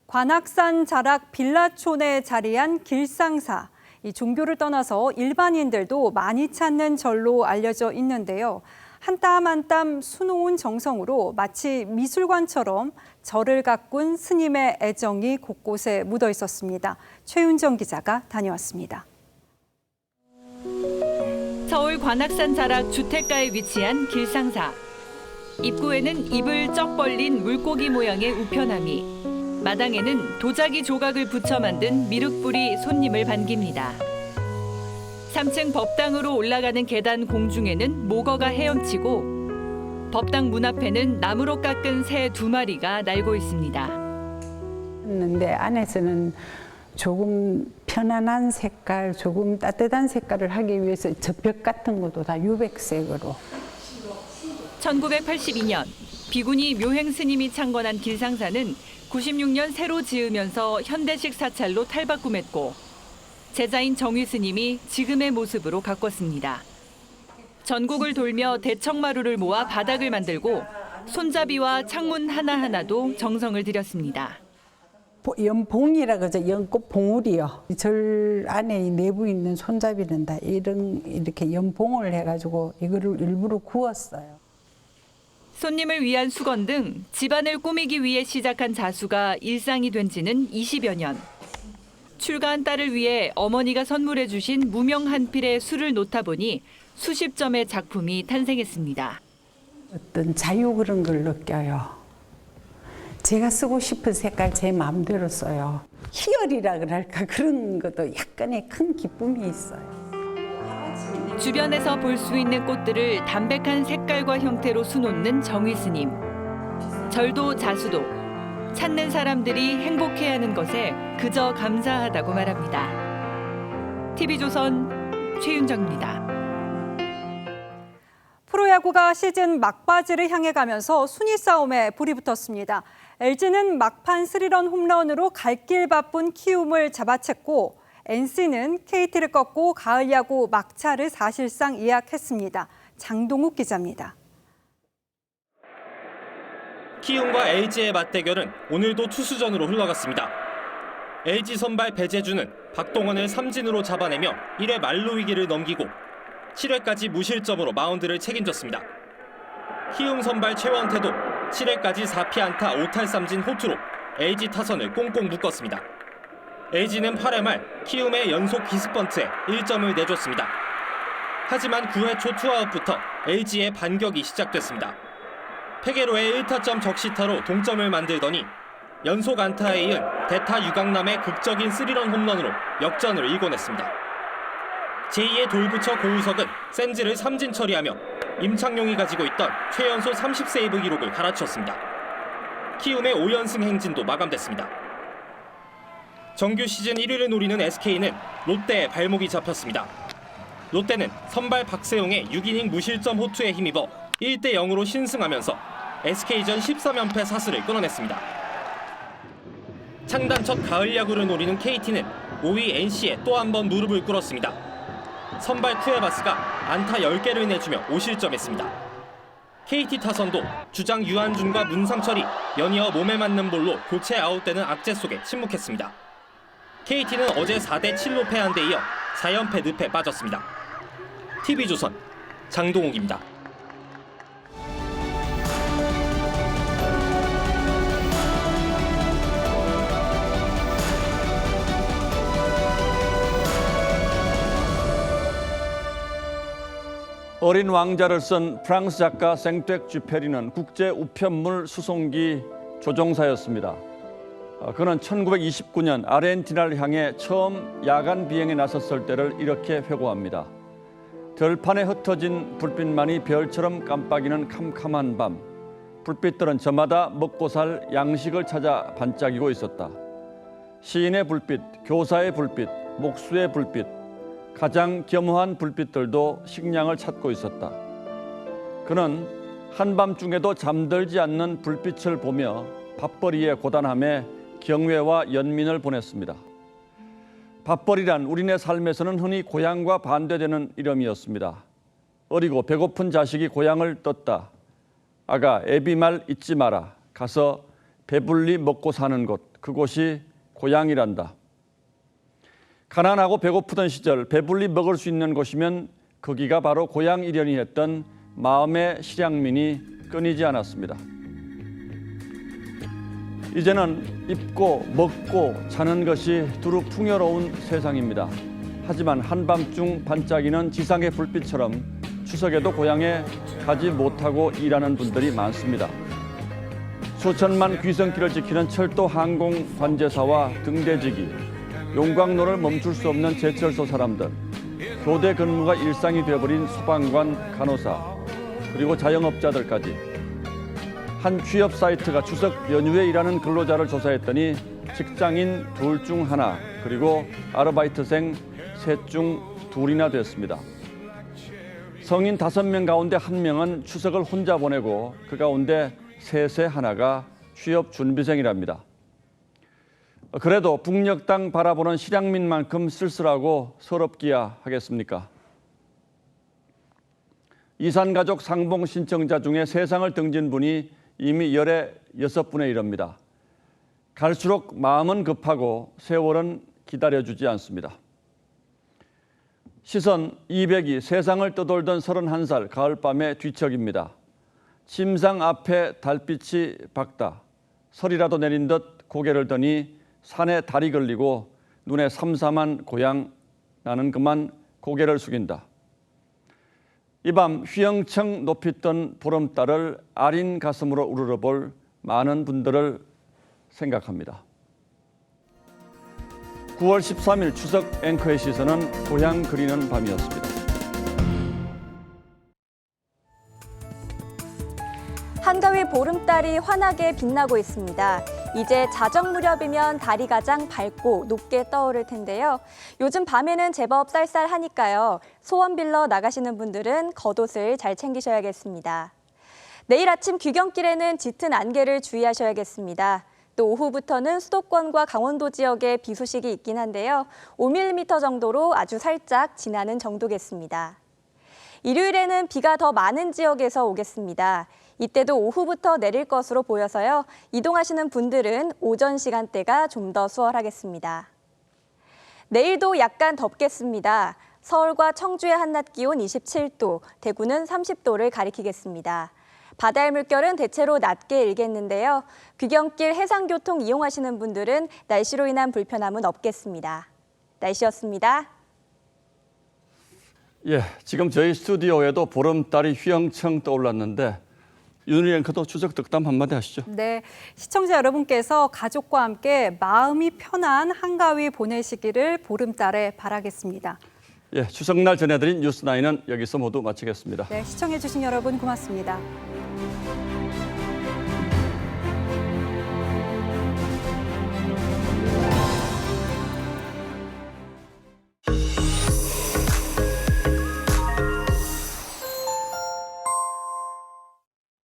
Speaker 1: 관악산 자락 빌라촌에 자리한 길상사. 이 종교를 떠나서 일반인들도 많이 찾는 절로 알려져 있는데요. 한 땀 한 땀 수놓은 정성으로 마치 미술관처럼 절을 가꾼 스님의 애정이 곳곳에 묻어 있었습니다. 최윤정 기자가 다녀왔습니다. 서울 관악산 자락 주택가에 위치한 길상사. 입구에는 입을 쩍 벌린 물고기 모양의 우편함이, 마당에는 도자기 조각을 붙여 만든 미륵불이 손님을 반깁니다. 3층 법당으로 올라가는 계단 공중에는 모거가 헤엄치고 법당 문 앞에는 나무로 깎은 새 2마리가 날고 있습니다.
Speaker 14: 근데 안에서는 조금 편안한 색깔, 조금 따뜻한 색깔을 하기 위해서 젖벽 같은 것도 다 유백색으로.
Speaker 1: 1982년 비구니 묘행 스님이 창건한 길상사는 96년 새로 지으면서 현대식 사찰로 탈바꿈했고 제자인 정휘 스님이 지금의 모습으로 가꿨습니다. 전국을 돌며 대청마루를 모아 바닥을 만들고 손잡이와 창문 하나하나도 정성을 들였습니다.
Speaker 14: 연봉이라 그러죠. 연꽃 봉우리요. 절 안에 내부에 있는 손잡이는 다 이렇게 연봉을 해가지고 이거를 일부러 구웠어요.
Speaker 1: 손님을 위한 수건 등 집안을 꾸미기 위해 시작한 자수가 일상이 된 지는 20여 년. 출가한 딸을 위해 어머니가 선물해 주신 무명 한 필의 술을 놓다 보니 수십 점의 작품이 탄생했습니다.
Speaker 14: 어떤 자유 그런 걸 느껴요. 제가 쓰고 싶은 색깔 제 마음대로 써요. 희열이라 그럴까 그런 것도 약간의 큰 기쁨이 있어요.
Speaker 1: 주변에서 볼 수 있는 꽃들을 담백한 색깔과 형태로 수놓는 정휘 스님. 절도 자수도 찾는 사람들이 행복해하는 것에 그저 감사하다고 말합니다. TV조선 최윤정입니다. 프로야구가 시즌 막바지를 향해 가면서 순위 싸움에 불이 붙었습니다. LG는 막판 3런 홈런으로 갈 길 바쁜 키움을 잡아챘고 NC는 KT를 꺾고 가을 야구 막차를 사실상 예약했습니다. 장동욱 기자입니다.
Speaker 16: 키움과 LG의 맞대결은 오늘도 투수전으로 흘러갔습니다. LG 선발 배재준은 박동원을 삼진으로 잡아내며 1회 만루 위기를 넘기고 7회까지 무실점으로 마운드를 책임졌습니다. 키움 선발 최원태도 7회까지 4피 안타 5탈삼진 호투로 LG 타선을 꽁꽁 묶었습니다. LG는 8회 말 키움의 연속 기습번트에 1점을 내줬습니다. 하지만 9회 초 투아웃부터 LG의 반격이 시작됐습니다. 페게로의 1타점 적시타로 동점을 만들더니 연속 안타에 이은 대타 유강남의 극적인 3런 홈런으로 역전을 일궈냈습니다. 제2의 돌부처 고우석은 센즈를 삼진 처리하며 임창용이 가지고 있던 최연소 30세이브 기록을 갈아치웠습니다. 키움의 5연승 행진도 마감됐습니다. 정규 시즌 1위를 노리는 SK는 롯데에 발목이 잡혔습니다. 롯데는 선발 박세용의 6이닝 무실점 호투에 힘입어 1대 0으로 신승하면서 SK전 13연패 사슬을 끊어냈습니다. 창단 첫 가을 야구를 노리는 KT는 5위 NC에 또 한 번 무릎을 꿇었습니다. 선발 쿠에바스가 안타 10개를 내주며 5실점했습니다. KT 타선도 주장 유한준과 문상철이 연이어 몸에 맞는 볼로 교체 아웃되는 악재 속에 침묵했습니다. KT는 어제 4대 7로 패한 데 이어 4연패 늪에 빠졌습니다. TV조선 장동욱입니다.
Speaker 2: 어린 왕자를 쓴 프랑스 작가 생텍쥐페리는 국제 우편물 수송기 조종사였습니다. 그는 1929년 아르헨티나를 향해 처음 야간 비행에 나섰을 때를 이렇게 회고합니다. 들판에 흩어진 불빛만이 별처럼 깜빡이는 캄캄한 밤. 불빛들은 저마다 먹고 살 양식을 찾아 반짝이고 있었다. 시인의 불빛, 교사의 불빛, 목수의 불빛, 가장 겸허한 불빛들도 식량을 찾고 있었다. 그는 한밤중에도 잠들지 않는 불빛을 보며 밥벌이의 고단함에 경외와 연민을 보냈습니다. 밥벌이란 우리네 삶에서는 흔히 고향과 반대되는 이름이었습니다. 어리고 배고픈 자식이 고향을 떴다. 아가 애비 말 잊지 마라. 가서 배불리 먹고 사는 곳, 그곳이 고향이란다. 가난하고 배고프던 시절 배불리 먹을 수 있는 곳이면 거기가 바로 고향 일연이 했던 마음의 실향민이 끊이지 않았습니다. 이제는 입고 먹고 자는 것이 두루 풍요로운 세상입니다. 하지만 한밤중 반짝이는 지상의 불빛처럼 추석에도 고향에 가지 못하고 일하는 분들이 많습니다. 수천만 귀성길을 지키는 철도 항공 관제사와 등대지기, 용광로를 멈출 수 없는 제철소 사람들, 교대 근무가 일상이 되어버린 소방관, 간호사, 그리고 자영업자들까지. 한 취업 사이트가 추석 연휴에 일하는 근로자를 조사했더니 직장인 2 중 1, 그리고 아르바이트생 3 중 2이나 됐습니다. 성인 5명 가운데 1명은 추석을 혼자 보내고 그 가운데 셋의 하나가 취업 준비생이랍니다. 그래도 북녘 땅 바라보는 실향민만큼 쓸쓸하고 서럽기야 하겠습니까? 이산가족 상봉 신청자 중에 세상을 등진 분이 이미 16분에 이릅니다. 갈수록 마음은 급하고 세월은 기다려주지 않습니다. 시선 200이 세상을 떠돌던 31살 가을밤의 뒤척입니다. 침상 앞에 달빛이 밝다. 설이라도 내린 듯 고개를 드니 산에 달이 걸리고 눈에 삼삼한 고향, 나는 그만 고개를 숙인다. 이 밤 휘영청 높이 뜬 보름달을 아린 가슴으로 우러러볼 많은 분들을 생각합니다. 9월 13일 추석 앵커의 시선은 고향 그리는 밤이었습니다.
Speaker 17: 한가위 보름달이 환하게 빛나고 있습니다. 이제 자정 무렵이면 달이 가장 밝고 높게 떠오를 텐데요. 요즘 밤에는 제법 쌀쌀하니까요. 소원 빌러 나가시는 분들은 겉옷을 잘 챙기셔야겠습니다. 내일 아침 귀경길에는 짙은 안개를 주의하셔야겠습니다. 또 오후부터는 수도권과 강원도 지역에 비 소식이 있긴 한데요. 5mm 정도로 아주 살짝 지나는 정도겠습니다. 일요일에는 비가 더 많은 지역에서 오겠습니다. 이때도 오후부터 내릴 것으로 보여서요. 이동하시는 분들은 오전 시간대가 좀 더 수월하겠습니다. 내일도 약간 덥겠습니다. 서울과 청주의 한낮 기온 27도, 대구는 30도를 가리키겠습니다. 바다의 물결은 대체로 낮게 일겠는데요. 귀경길 해상교통 이용하시는 분들은 날씨로 인한 불편함은 없겠습니다. 날씨였습니다.
Speaker 2: 예, 지금 저희 스튜디오에도 보름달이 휘영청 떠올랐는데 윤희 앵커도 추석 덕담 한마디 하시죠.
Speaker 1: 네, 시청자 여러분께서 가족과 함께 마음이 편한 한가위 보내시기를 보름달에 바라겠습니다.
Speaker 2: 예, 추석날 전해드린 뉴스9은 여기서 모두 마치겠습니다.
Speaker 1: 네, 시청해주신 여러분 고맙습니다.